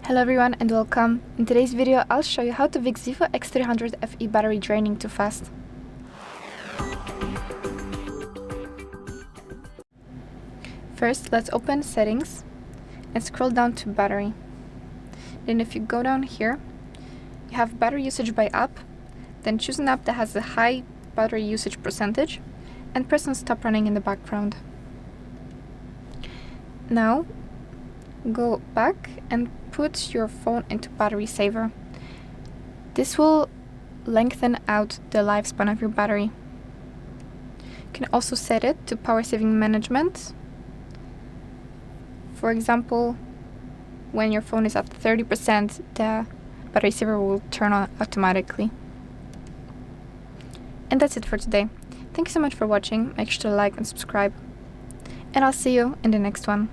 Hello everyone and welcome. In today's video I'll show you how to fix VIVO X300 FE battery draining too fast. First, let's open settings and scroll down to battery. Then if you go down here, you have battery usage by app, then choose an app that has a high battery usage percentage and press on stop running in the background. Now go back and put your phone into battery saver. This will lengthen out the lifespan of your battery. You can also set it to power saving management. For example, when your phone is at 30%, the battery saver will turn on automatically. And that's it for today. Thank you so much for watching. Make sure to like and subscribe. And I'll see you in the next one.